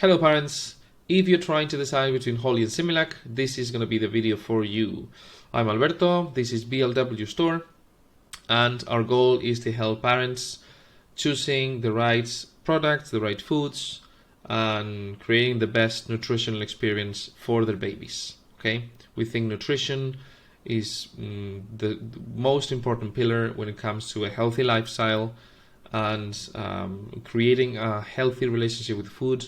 Hello parents, if you're trying to decide between Holle and Similac, this is going to be the video for you. I'm Alberto, this is BLW Store, and our goal is to help parents choosing the right products, the right foods, and creating the best nutritional experience for their babies. Okay, we think nutrition is the most important pillar when it comes to a healthy lifestyle and creating a healthy relationship with food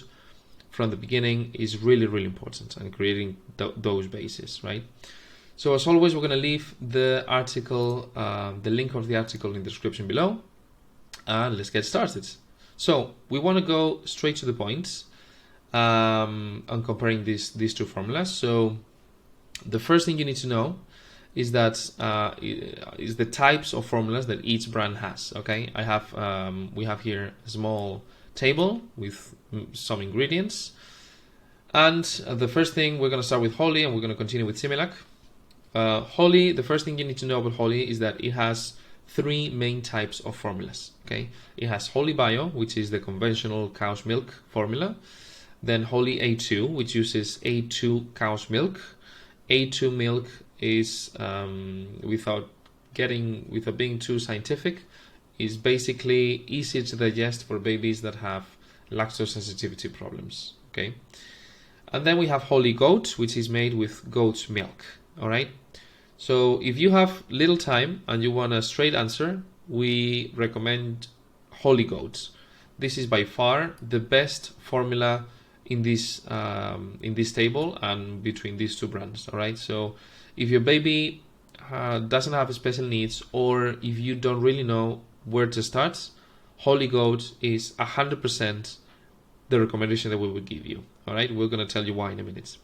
from the beginning is really, really important, and creating those bases, right? So as always, we're going to leave the article, the link of the article in the description below, and let's get started. So we want to go straight to the point on comparing these two formulas. So the first thing you need to know is that is the types of formulas that each brand has. Okay, we have here a small table with some ingredients, and the first thing, we're going to start with Holle and we're going to continue with Similac. Holle, the first thing you need to know about Holle is that it has three main types of formulas. Okay, it has Holle Bio, which is the conventional cow's milk formula, then Holle A2, which uses A2 cow's milk. A2 milk is without being too scientific, is basically easier to digest for babies that have lactose sensitivity problems. Okay, and then we have Holle Goat, which is made with goat's milk. All right, so if you have little time and you want a straight answer, we recommend Holle Goat. This is by far the best formula in this table and between these two brands. All right, so if your baby doesn't have special needs, or if you don't really know where to start, Holle Goat is 100% the recommendation that we would give you. All right, we're going to tell you why in a minute.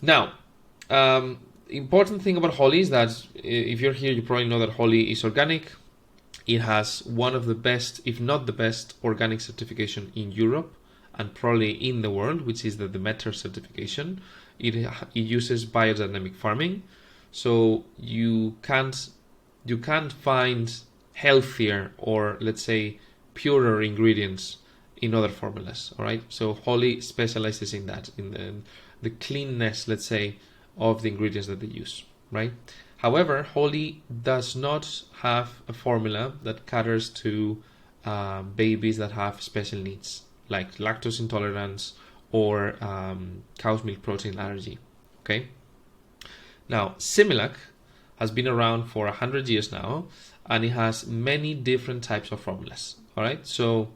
Now, important thing about Holle is that if you're here, you probably know that Holle is organic. It has one of the best, if not the best, organic certification in Europe and probably in the world, which is the Demeter certification. It uses biodynamic farming, so you can't find healthier, or let's say purer, ingredients in other formulas. All right, so Holle specializes in that, in the cleanness, let's say, of the ingredients that they use, right? However, Holle does not have a formula that caters to babies that have special needs, like lactose intolerance or cow's milk protein allergy. Okay, now Similac has been around for 100 years now, and it has many different types of formulas. All right, so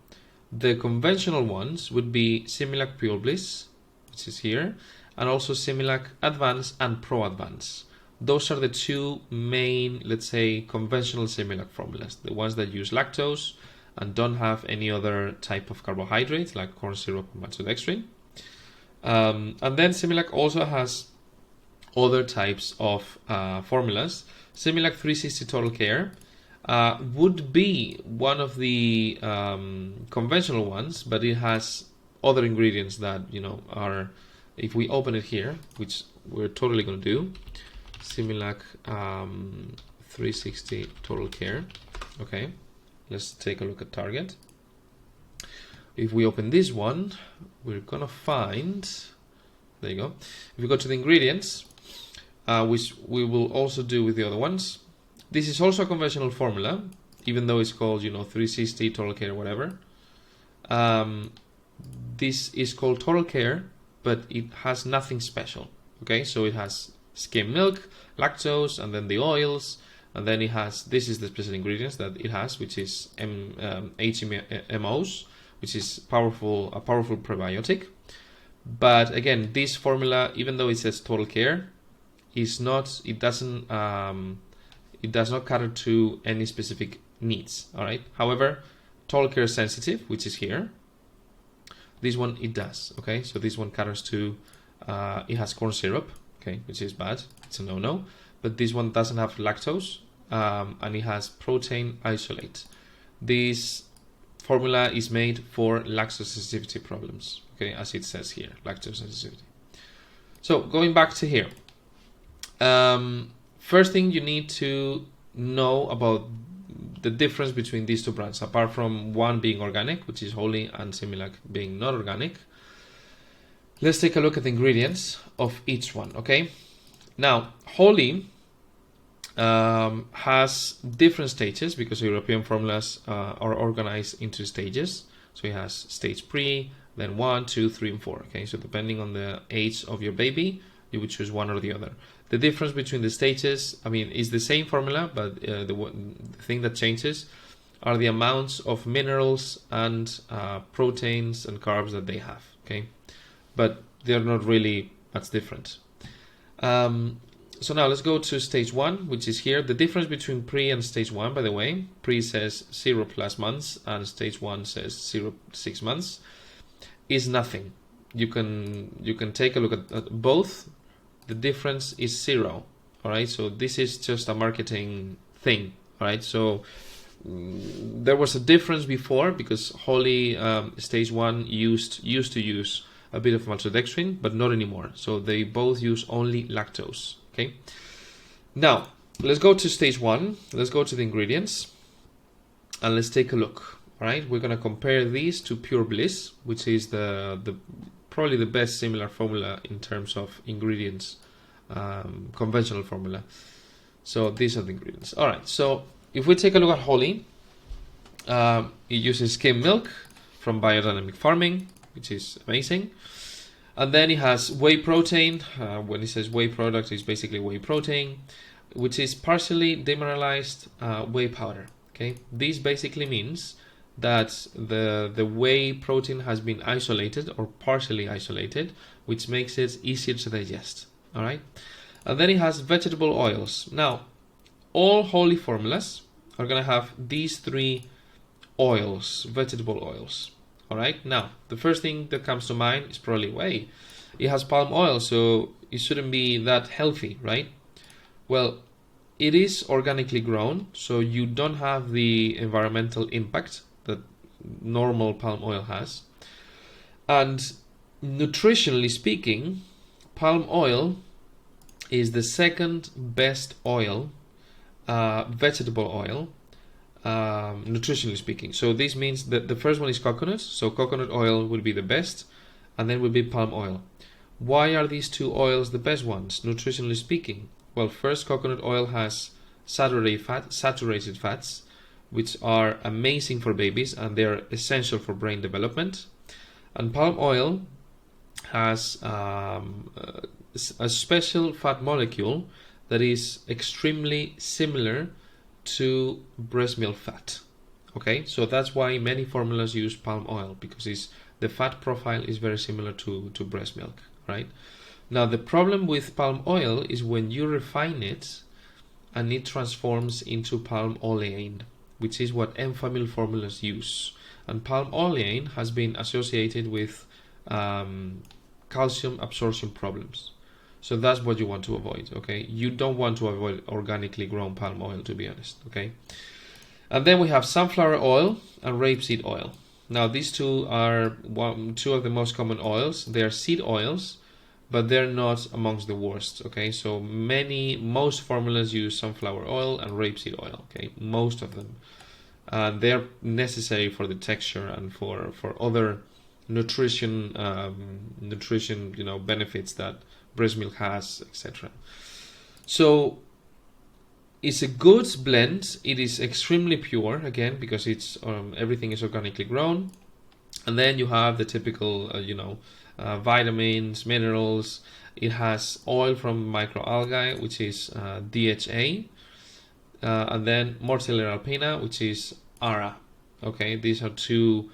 the conventional ones would be Similac Pure Bliss, which is here, and also Similac Advance and Pro Advance. Those are the two main, let's say, conventional Similac formulas, the ones that use lactose and don't have any other type of carbohydrate like corn syrup or maltodextrin. And then Similac also has other types of formulas. Similac 360 Total Care would be one of the conventional ones, but it has other ingredients that, you know, are, if we open it here, which we're totally going to do, Similac 360 Total Care. Okay, let's take a look at Target. If we open this one, we're gonna find, there you go. If we go to the ingredients, which we will also do with the other ones, this is also a conventional formula, even though it's called, you know, 360 Total Care, whatever. This is called Total Care, but it has nothing special. Okay, so it has skim milk, lactose, and then the oils, and then it has, this is the special ingredients that it has, which is HMOs, which is a powerful probiotic. But again, this formula, even though it says Total Care, is not, it does not cater to any specific needs. All right, however, Total Care Sensitive, which is here, this one it does. Okay, so this one caters to it has corn syrup, okay, which is bad, it's a no-no, but this one doesn't have lactose, and it has protein isolate. This formula is made for lactose sensitivity problems, okay, as it says here, lactose sensitivity. So going back to here, first thing you need to know about the difference between these two brands, apart from one being organic, which is Holle, and Similac being not organic, Let's take a look at the ingredients of each one, okay? Now, Holle has different stages because European formulas are organized into stages. So it has stage 3, then 1, 2, 3, and 4, okay? So depending on the age of your baby, you would choose one or the other. The difference between the stages, I mean, is the same formula, but the thing that changes are the amounts of minerals and proteins and carbs that they have, okay? But they're not really much different. So now let's go to stage 1, which is here. The difference between pre and stage 1, by the way, pre says 0+ months and stage 1 says 0-6 months, is nothing. You can take a look at both. The difference is 0. All right, so this is just a marketing thing. All right, so there was a difference before because Holle stage 1 used to use a bit of maltodextrin, but not anymore. So they both use only lactose. Okay. Now let's go to stage 1. Let's go to the ingredients and let's take a look. All right, we're gonna compare these to Pure Bliss, which is the probably the best similar formula in terms of ingredients, conventional formula. So these are the ingredients. All right, so if we take a look at Holle, it uses skim milk from biodynamic farming, which is amazing. And then it has whey protein. When it says whey product, it's basically whey protein, which is partially demineralized whey powder. Okay, this basically means that the whey protein has been isolated or partially isolated, which makes it easier to digest. All right, and then it has vegetable oils. Now, all Holle formulas are gonna have these 3 oils, vegetable oils. All right, now the first thing that comes to mind is probably whey. It has palm oil, so it shouldn't be that healthy, right? Well, it is organically grown, so you don't have the environmental impact that normal palm oil has. And nutritionally speaking, palm oil is the second best oil, vegetable oil, nutritionally speaking. So this means that the first one is coconut, so coconut oil will be the best, and then will be palm oil. Why are these 2 oils the best ones, nutritionally speaking? Well, first, coconut oil has saturated fats, which are amazing for babies and they're essential for brain development. And palm oil has a special fat molecule that is extremely similar to breast milk fat. Okay, so that's why many formulas use palm oil, because the fat profile is very similar to breast milk, right? Now the problem with palm oil is when you refine it and it transforms into palm olein, which is what Enfamil formulas use. And palm olein has been associated with calcium absorption problems. So that's what you want to avoid, okay? You don't want to avoid organically grown palm oil, to be honest, okay? And then we have sunflower oil and rapeseed oil. Now these 2 are 2 of the most common oils. They are seed oils, but they're not amongst the worst, okay? So most formulas use sunflower oil and rapeseed oil, okay? Most of them. They're necessary for the texture and for other nutrition, benefits that breast milk has, etc. So it's a good blend. It is extremely pure, again, because it's everything is organically grown. And then you have the typical, vitamins, minerals. It has oil from microalgae, which is DHA, and then Mortellera alpina, which is ARA. Okay, these are 2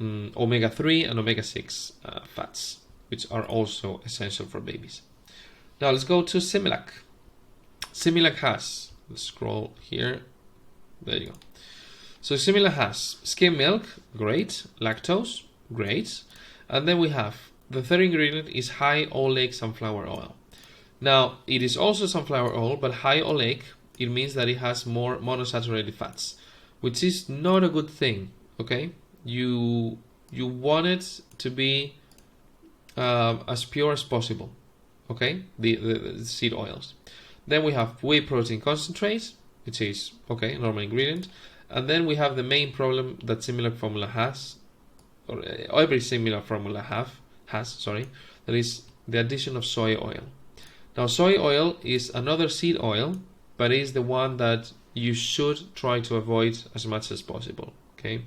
omega-3 and omega-6 fats, which are also essential for babies. Now let's go to Similac. Similac has, let's scroll here, there you go. So Similac has skim milk, great, lactose, great, and then we have the third ingredient is high oleic sunflower oil. Now it is also sunflower oil, but high oleic, it means that it has more monosaturated fats, which is not a good thing, okay? You want it to be as pure as possible, okay? The seed oils. Then we have whey protein concentrate, which is, okay, normal ingredient. And then we have the main problem that Similac formula has, or every similar formula that is the addition of soy oil. Now, soy oil is another seed oil, but is the one that you should try to avoid as much as possible. Okay,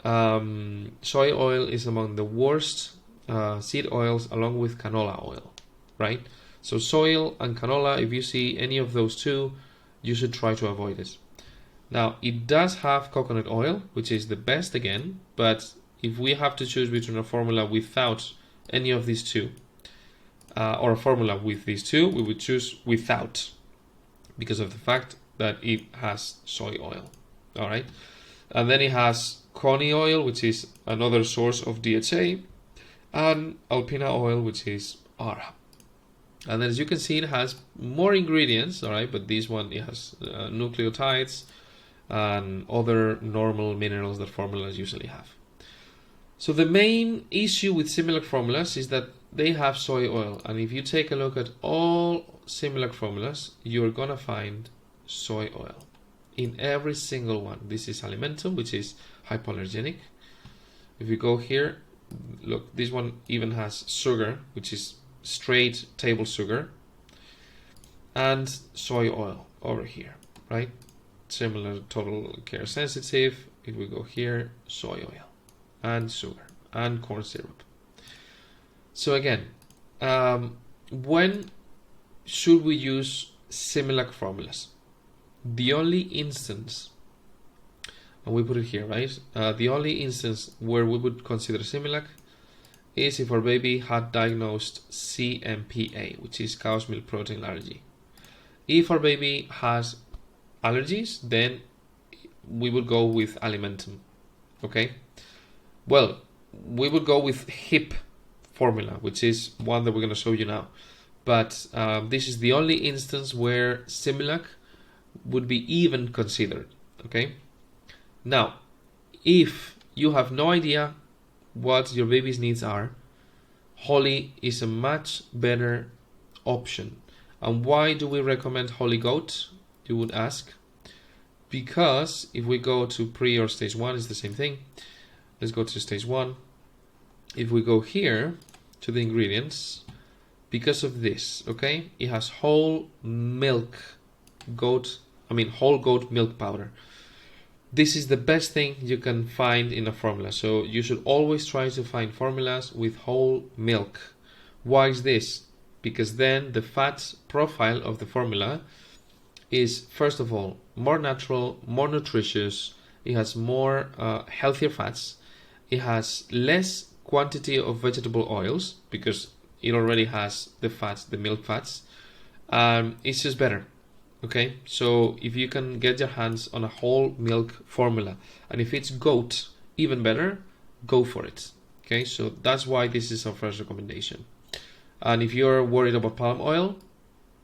soy oil is among the worst seed oils, along with canola oil, right? So soy oil and canola, if you see any of those two, you should try to avoid it. Now, it does have coconut oil, which is the best again, but if we have to choose between a formula without any of these two, or a formula with these two, we would choose without, because of the fact that it has soy oil. All right, and then it has coney oil, which is another source of DHA, and alpina oil, which is ARA. And then, as you can see, it has more ingredients. All right, but this one, it has nucleotides and other normal minerals that formulas usually have. So the main issue with Similac formulas is that they have soy oil, and if you take a look at all Similac formulas, you're gonna find soy oil in every single one. This is Alimentum, which is hypoallergenic. If you go here, look, this one even has sugar, which is straight table sugar, and soy oil over here, right? Similar, total care sensitive. If we go here, soy oil and sugar and corn syrup. So again, when should we use Similac formulas? The only instance, and we put it here, right? The only instance where we would consider Similac is if our baby had diagnosed CMPA, which is cow's milk protein allergy. If our baby has allergies, then we would go with Alimentum. Okay, well, we would go with Hipp formula, which is one that we're going to show you now, but this is the only instance where Similac would be even considered. Okay, now if you have no idea what your baby's needs are, Holle is a much better option. And why do we recommend Holle Goat, you would ask? Because if we go to pre or stage 1, it's the same thing. Let's go to stage 1. If we go here to the ingredients, because of this, okay, it has whole goat milk powder. This is the best thing you can find in a formula. So you should always try to find formulas with whole milk. Why is this? Because then the fat profile of the formula is, first of all, more natural, more nutritious. It has more healthier fats. It has less quantity of vegetable oils because it already has the fats, the milk fats. It's just better. Okay, so if you can get your hands on a whole milk formula, and if it's goat, even better, go for it. Okay, so that's why this is our first recommendation. And if you're worried about palm oil,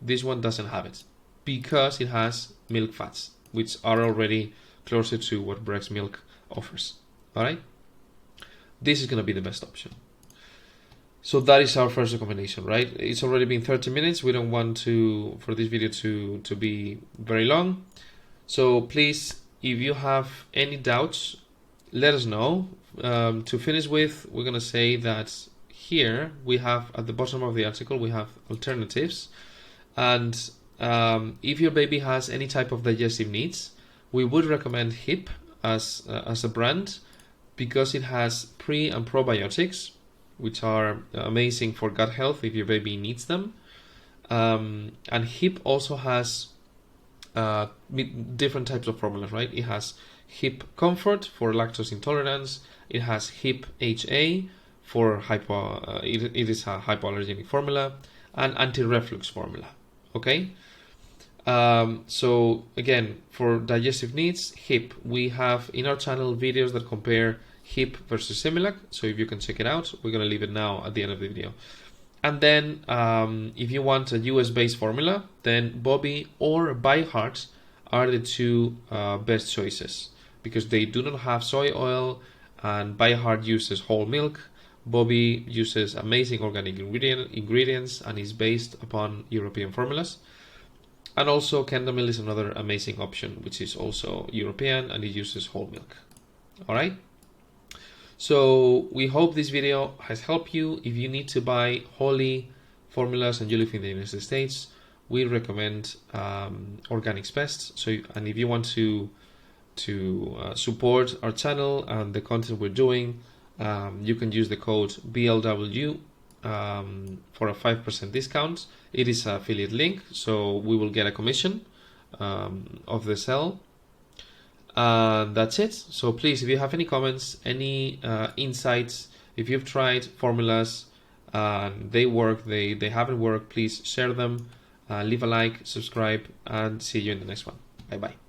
this one doesn't have it because it has milk fats, which are already closer to what breast milk offers. All right, this is going to be the best option. So that is our first recommendation, right? It's already been 30 minutes. We don't want for this video to be very long. So please, if you have any doubts, let us know. To finish with, we're going to say that here we have, at the bottom of the article, we have alternatives. And if your baby has any type of digestive needs, we would recommend Hipp as a brand because it has pre and probiotics, which are amazing for gut health if your baby needs them. And Hipp also has different types of formulas, right? It has Hipp Comfort for lactose intolerance. It has Hipp HA for it is a hypoallergenic formula, and anti-reflux formula. Okay. So again, for digestive needs, Hipp. We have in our channel videos that compare Hipp versus Similac, so if you can check it out, we're going to leave it now at the end of the video. And then if you want a US-based formula, then Bobbie or ByHeart are the two best choices because they do not have soy oil, and ByHeart uses whole milk. Bobbie uses amazing organic ingredients and is based upon European formulas. And also Kendamil is another amazing option, which is also European and it uses whole milk. All right. So we hope this video has helped you. If you need to buy Holle formulas and you live in the United States, we recommend Organics Best. So, and if you want to support our channel and the content we're doing, you can use the code BLW for a 5% discount. It is an affiliate link, so we will get a commission of the sale. That's it. So please, if you have any comments, any insights, if you've tried formulas and they work, they haven't worked, please share them, leave a like, subscribe, and see you in the next one. Bye bye.